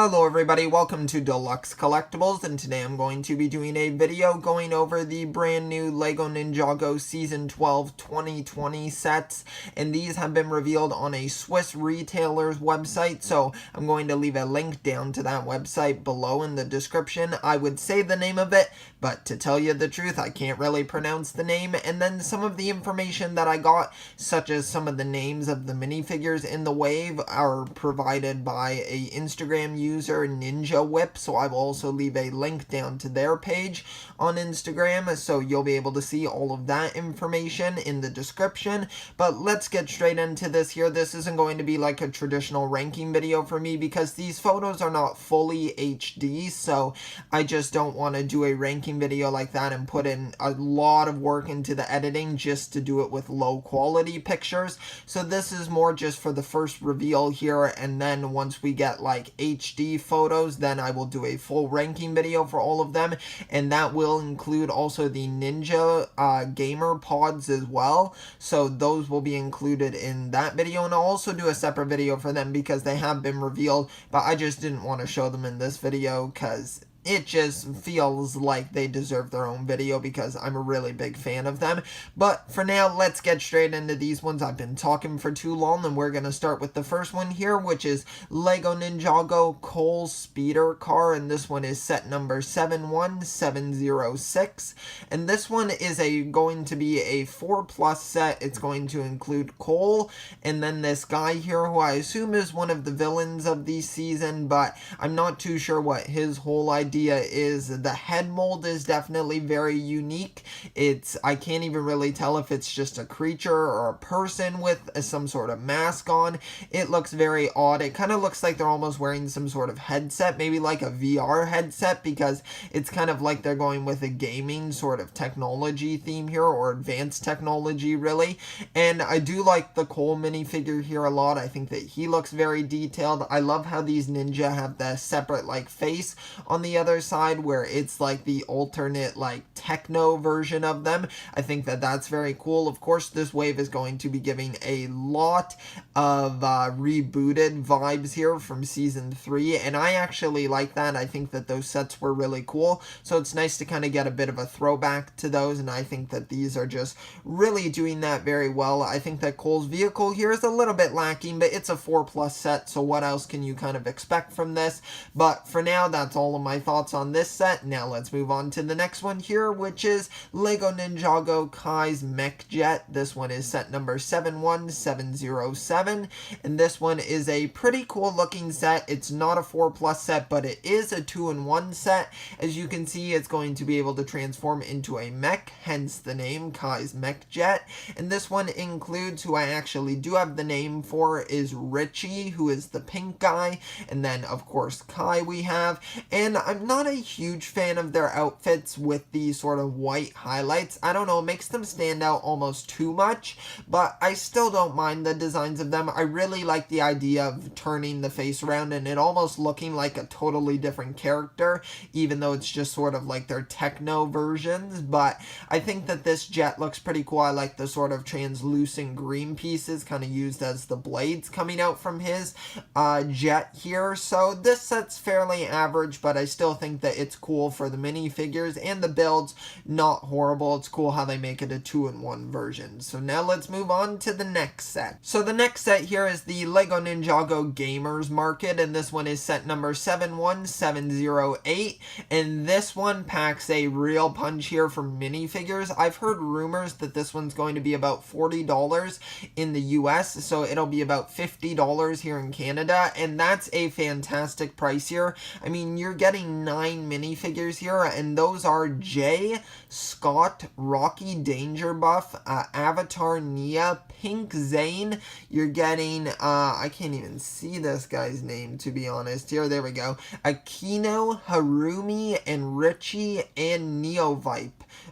Hello everybody, welcome to Deluxe Collectibles, and today I'm going to be doing a video going over the brand new LEGO Ninjago Season 12 2020 sets, and these have been revealed on a Swiss retailer's website, so I'm going to leave a link down to that website below in the description. I would say the name of it, but to tell you the truth, I can't really pronounce the name, and then some of the information that I got, such as some of the names of the minifigures in the wave, are provided by a Instagram user, Ninjago, so I will also leave a link down to their page on Instagram, so you'll be able to see all of that information in the description. But let's get straight into this here. This isn't going to be like a traditional ranking video for me because these photos are not fully HD, so I just don't want to do a ranking video like that and put in a lot of work into the editing just to do it with low quality pictures. So this is more just for the first reveal here, and then once we get like HD photos, then I will do a full ranking video for all of them, and that will include also the Ninja gamer pods as well, so those will be included in that video, and I'll also do a separate video for them because they have been revealed, but I just didn't want to show them in this video because it just feels like they deserve their own video because I'm a really big fan of them. But for now, let's get straight into these ones. I've been talking for too long, and we're going to start with the first one here, which is LEGO Ninjago Cole Speeder Car, and this one is set number 71706, and this one is going to be a 4+ set. It's going to include Cole, and then this guy here, who I assume is one of the villains of the season, but I'm not too sure what his whole idea is. The head mold is definitely very unique. I can't even really tell if it's just a creature or a person with some sort of mask on. It looks very odd. It kind of looks like they're almost wearing some sort of headset, maybe like a VR headset, because it's kind of like they're going with a gaming sort of technology theme here, or advanced technology really. And I do like the Cole minifigure here a lot. I think that he looks very detailed. I love how these ninja have the separate like face on the other side where it's like the alternate like techno version of them. I think that that's very cool. Of course, this wave is going to be giving a lot of rebooted vibes here from season 3, and I actually like that. I think that those sets were really cool, so it's nice to kind of get a bit of a throwback to those, and I think that these are just really doing that very well. I think that Cole's vehicle here is a little bit lacking, but it's a 4+ set, so what else can you kind of expect from this? But for now, that's all of my thoughts on this set. Now let's move on to the next one here, which is LEGO Ninjago Kai's Mech Jet. This one is set number 71707, and this one is a pretty cool looking set. It's not a 4+ set, but it is a 2-in-1 set. As you can see, it's going to be able to transform into a mech, hence the name Kai's Mech Jet. And this one includes, who I actually do have the name for, is Richie, who is the pink guy, and then of course Kai we have. And I'm not a huge fan of their outfits with these sort of white highlights. I don't know, it makes them stand out almost too much, but I still don't mind the designs of them. I really like the idea of turning the face around and it almost looking like a totally different character, even though it's just sort of like their techno versions. But I think that this jet looks pretty cool. I like the sort of translucent green pieces kind of used as the blades coming out from his jet here. So this set's fairly average, but I still think that it's cool for the minifigures, and the build's not horrible. It's cool how they make it a 2-in-1 version. So now let's move on to the next set. So the next set here is the LEGO Ninjago Gamers Market, and this one is set number 71708, and this one packs a real punch here for minifigures. I've heard rumors that this one's going to be about $40 in the US, so it'll be about $50 here in Canada, and that's a fantastic price here. I mean, you're getting 9 minifigures here, and those are Jay, Scott, Rocky Danger Buff, Avatar Nia, Pink Zane. You're getting, I can't even see this guy's name, to be honest. Here, there we go. Akino, Harumi, and Richie, and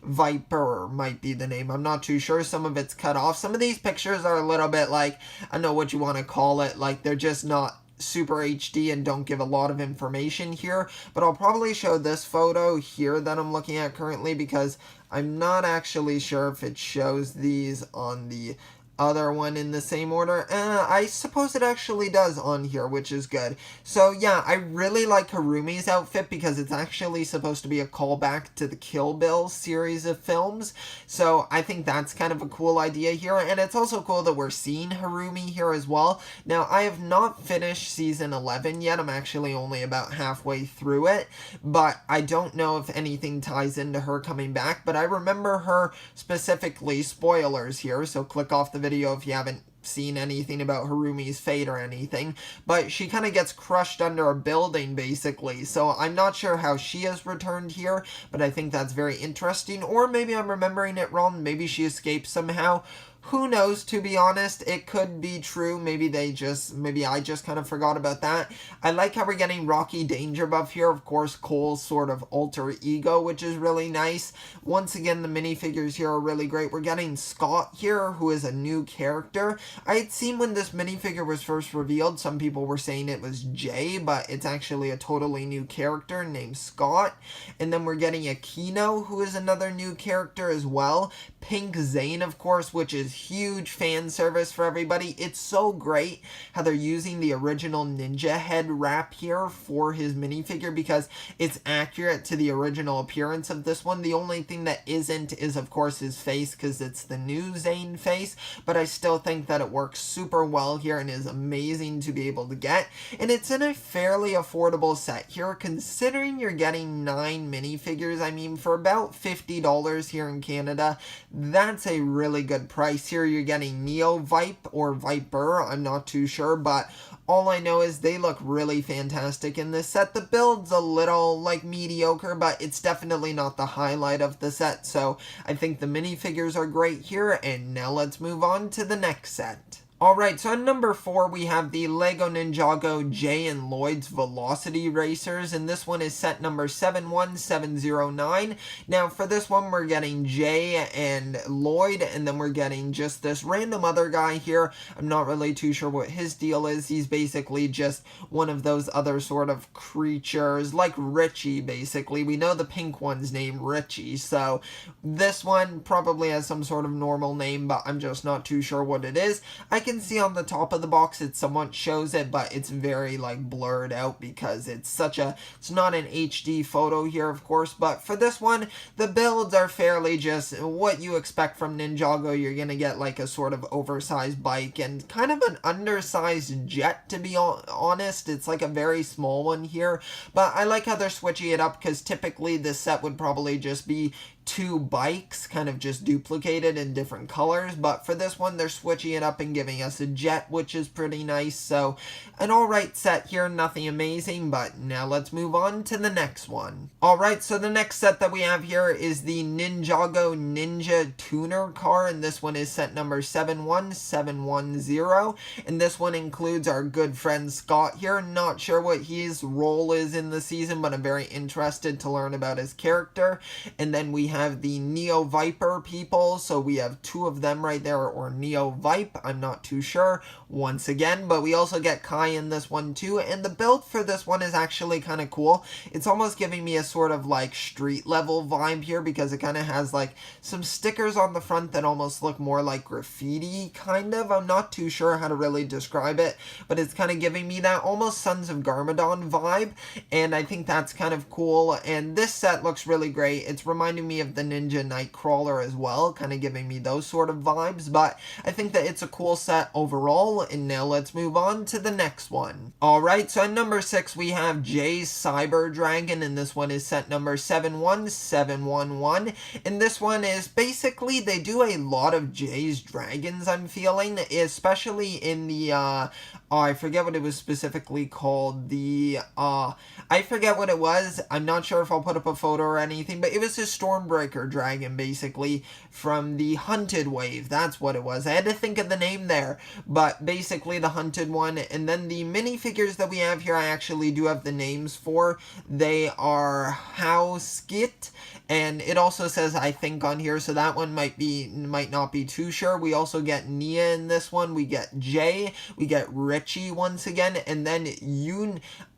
Viper might be the name. I'm not too sure. Some of it's cut off. Some of these pictures are a little bit like, I don't know what you want to call it, like they're just not super HD and don't give a lot of information here, but I'll probably show this photo here that I'm looking at currently because I'm not actually sure if it shows these on the other one in the same order? I suppose it actually does on here, which is good. So yeah, I really like Harumi's outfit because it's actually supposed to be a callback to the Kill Bill series of films. So I think that's kind of a cool idea here, and it's also cool that we're seeing Harumi here as well. Now, I have not finished season 11 yet. I'm actually only about halfway through it, but I don't know if anything ties into her coming back, but I remember her specifically, spoilers here, so click off the video if you haven't seen anything about Harumi's fate or anything, but she kind of gets crushed under a building basically, so I'm not sure how she has returned here, but I think that's very interesting, or maybe I'm remembering it wrong, maybe she escaped somehow. Who knows, to be honest, it could be true, maybe I just kind of forgot about that. I like how we're getting Rocky Danger buff here, of course, Cole's sort of alter ego, which is really nice. Once again, the minifigures here are really great. We're getting Scott here, who is a new character. I had seen when this minifigure was first revealed, some people were saying it was Jay, but it's actually a totally new character named Scott. And then we're getting Akino, who is another new character as well. Pink Zane, of course, which is huge fan service for everybody. It's so great how they're using the original Ninja head wrap here for his minifigure because it's accurate to the original appearance of this one. The only thing that isn't is, of course, his face because it's the new Zane face, but I still think that it works super well here and is amazing to be able to get. And it's in a fairly affordable set here, considering you're getting 9 minifigures. I mean, for about $50 here in Canada, that's a really good price. Here you're getting Neo Vipe or Viper, I'm not too sure, but all I know is they look really fantastic in this set. The build's a little, like, mediocre, but it's definitely not the highlight of the set, so I think the minifigures are great here, and now let's move on to the next set. Alright, so on number 4 we have the LEGO Ninjago Jay and Lloyd's Velocity Racers, and this one is set number 71709. Now for this one we're getting Jay and Lloyd, and then we're getting just this random other guy here. I'm not really too sure what his deal is. He's basically just one of those other sort of creatures, like Richie basically. We know the pink one's named Richie, so this one probably has some sort of normal name, but I'm just not too sure what it is. I can see on the top of the box it somewhat shows it, but it's very like blurred out because it's not an HD photo here, of course. But for this one, the builds are fairly just what you expect from Ninjago. You're gonna get like a sort of oversized bike and kind of an undersized jet, to be honest. It's like a very small one here, but I like how they're switching it up because typically this set would probably just be 2 bikes kind of just duplicated in different colors, but for this one they're switching it up and giving us a jet, which is pretty nice. So an alright set here, nothing amazing, but now let's move on to the next one. Alright, so the next set that we have here is the Ninjago Ninja Tuner car, and this one is set number 71710, and this one includes our good friend Scott here. Not sure what his role is in the season, but I'm very interested to learn about his character. And then we have the Neo Viper people, so we have 2 of them right there, or Neo Vipe, I'm not too sure once again, but we also get Kai in this one too, and the build for this one is actually kind of cool. It's almost giving me a sort of like street level vibe here because it kind of has like some stickers on the front that almost look more like graffiti kind of. I'm not too sure how to really describe it, but it's kind of giving me that almost Sons of Garmadon vibe, and I think that's kind of cool. And this set looks really great. It's reminding me of the Ninja Nightcrawler as well, kind of giving me those sort of vibes, but I think that it's a cool set overall. And now let's move on to the next one. Alright, so at number 6 we have Jay's Cyber Dragon, and this one is set number 71711, and this one is basically, they do a lot of Jay's dragons, I'm feeling, especially in the I forget what it was specifically called. I forget what it was. I'm not sure if I'll put up a photo or anything, but it was his Stormbreaker dragon, basically, from the Hunted Wave. That's what it was. I had to think of the name there. there. But basically the hunted one. And then the minifigures that we have here, I actually do have the names for. They are Hauskit, and it also says I think on here, so that one might not be too sure. We also get Nia in this one. We get Jay. We get Richie once again, and then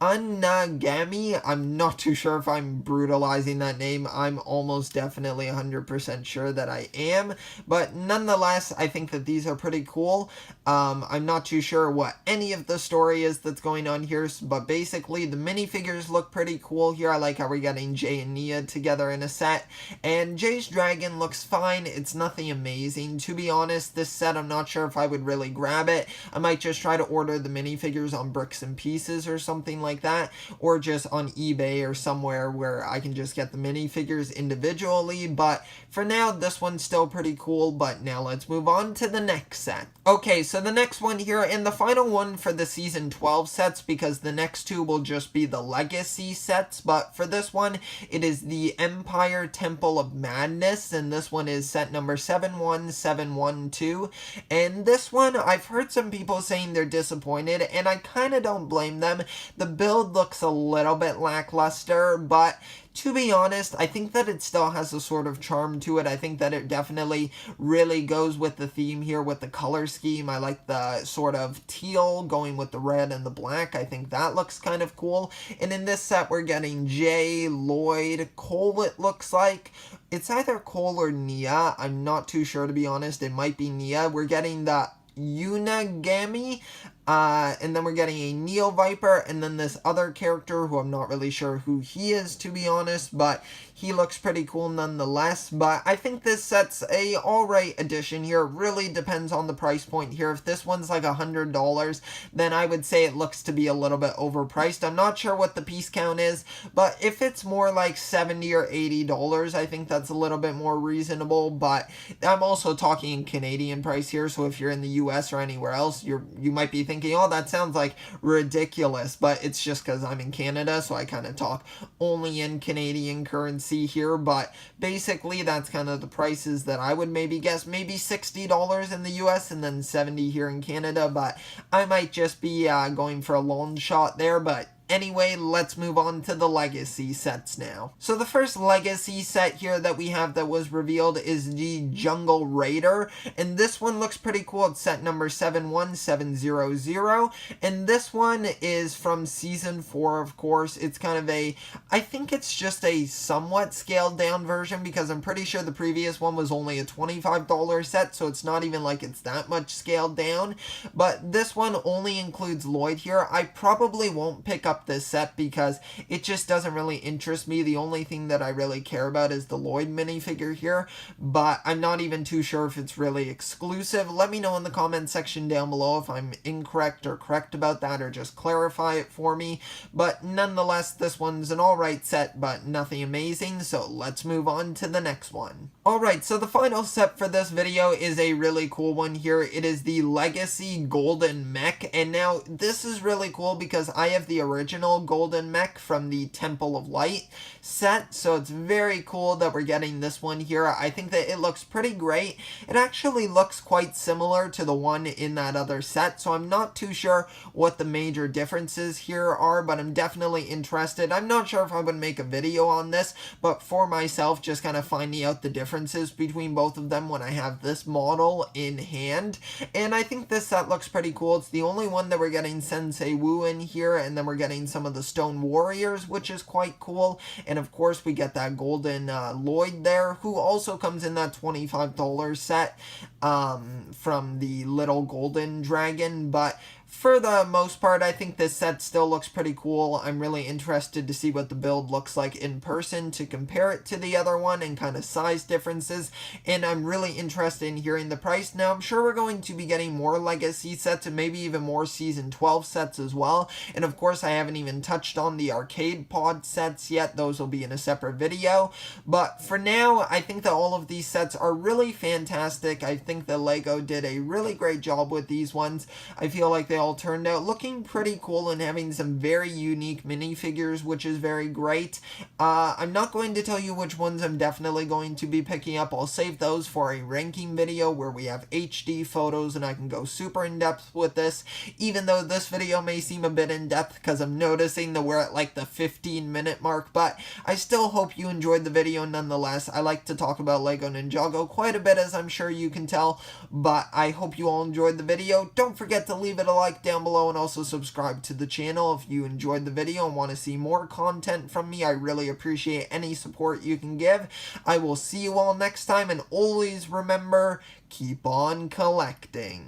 Unagami. I'm not too sure if I'm brutalizing that name. I'm almost definitely 100% sure that I am, but nonetheless, I think that these are pretty cool. I'm not too sure what any of the story is that's going on here, but basically the minifigures look pretty cool here. I like how we're getting Jay and Nia together in a set, and Jay's dragon looks fine. It's nothing amazing, to be honest. This set, I'm not sure if I would really grab it. I might just try to order the minifigures on Bricks and Pieces or something like that, or just on eBay or somewhere where I can just get the minifigures individually. But for now, this one's still pretty cool. But now let's move on to the next set. Okay, so the next one here, and the final one for the Season 12 sets, because the next two will just be the Legacy sets, but for this one, it is the Empire Temple of Madness, and this one is set number 71712, and this one, I've heard some people saying they're disappointed, and I kind of don't blame them. The build looks a little bit lackluster, but to be honest, I think that it still has a sort of charm to it. I think that it definitely really goes with the theme here with the color scheme. I like the sort of teal going with the red and the black. I think that looks kind of cool. And in this set, we're getting Jay, Lloyd, Cole, it looks like. It's either Cole or Nia. I'm not too sure, to be honest. It might be Nia. We're getting the Unagami, and then we're getting a Neo Viper, and then this other character who I'm not really sure who he is, to be honest, but he looks pretty cool nonetheless. But I think this set's a alright addition here. It really depends on the price point here. If this one's like $100, then I would say it looks to be a little bit overpriced. I'm not sure what the piece count is, but if it's more like $70 or $80, I think that's a little bit more reasonable. But I'm also talking in Canadian price here, so if you're in the US or anywhere else, you might be thinking, oh, that sounds like ridiculous, but it's just because I'm in Canada, so I kind of talk only in Canadian currency here. But basically that's kind of the prices that I would maybe guess, maybe $60 in the US and then $70 here in Canada, but I might just be going for a long shot there. But anyway, let's move on to the Legacy sets now. So the first Legacy set here that we have that was revealed is the Jungle Raider, and this one looks pretty cool. It's set number 71700, and this one is from Season 4, of course. It's kind of a, I think it's just a somewhat scaled down version, because I'm pretty sure the previous one was only a $25 set, so it's not even like it's that much scaled down. But this one only includes Lloyd here. I probably won't pick up this set because it just doesn't really interest me. The only thing that I really care about is the Lloyd minifigure here, but I'm not even too sure if it's really exclusive. Let me know in the comment section down below if I'm incorrect or correct about that, or just clarify it for me. But nonetheless, this one's an alright set, but nothing amazing, so let's move on to the next one. Alright, so the final set for this video is a really cool one here. It is the Legacy Golden Mech, and now this is really cool because I have the original Golden Mech from the Temple of Light set, so it's very cool that we're getting this one here. I think that it looks pretty great. It actually looks quite similar to the one in that other set, so I'm not too sure what the major differences here are, but I'm definitely interested. I'm not sure if I would make a video on this, but for myself, just kind of finding out the differences between both of them when I have this model in hand. And I think this set looks pretty cool. It's the only one that we're getting Sensei Wu in here, and then we're getting some of the Stone Warriors, which is quite cool. And of course we get that golden Lloyd there, who also comes in that $25 set from the little golden dragon. But for the most part, I think this set still looks pretty cool. I'm really interested to see what the build looks like in person to compare it to the other one and kind of size differences, and I'm really interested in hearing the price. Now, I'm sure we're going to be getting more Legacy sets and maybe even more Season 12 sets as well, and of course, I haven't even touched on the arcade pod sets yet. Those will be in a separate video, but for now, I think that all of these sets are really fantastic. I think that LEGO did a really great job with these ones. I feel like they all turned out, looking pretty cool and having some very unique minifigures, which is very great. I'm not going to tell you which ones I'm definitely going to be picking up. I'll save those for a ranking video where we have HD photos and I can go super in depth with this, even though this video may seem a bit in depth because I'm noticing that we're at like the 15-minute mark, but I still hope you enjoyed the video nonetheless. I like to talk about Lego Ninjago quite a bit, as I'm sure you can tell, but I hope you all enjoyed the video. Don't forget to leave it a like down below and also subscribe to the channel if you enjoyed the video and want to see more content from me. I really appreciate any support you can give. I will see you all next time, and always remember, keep on collecting.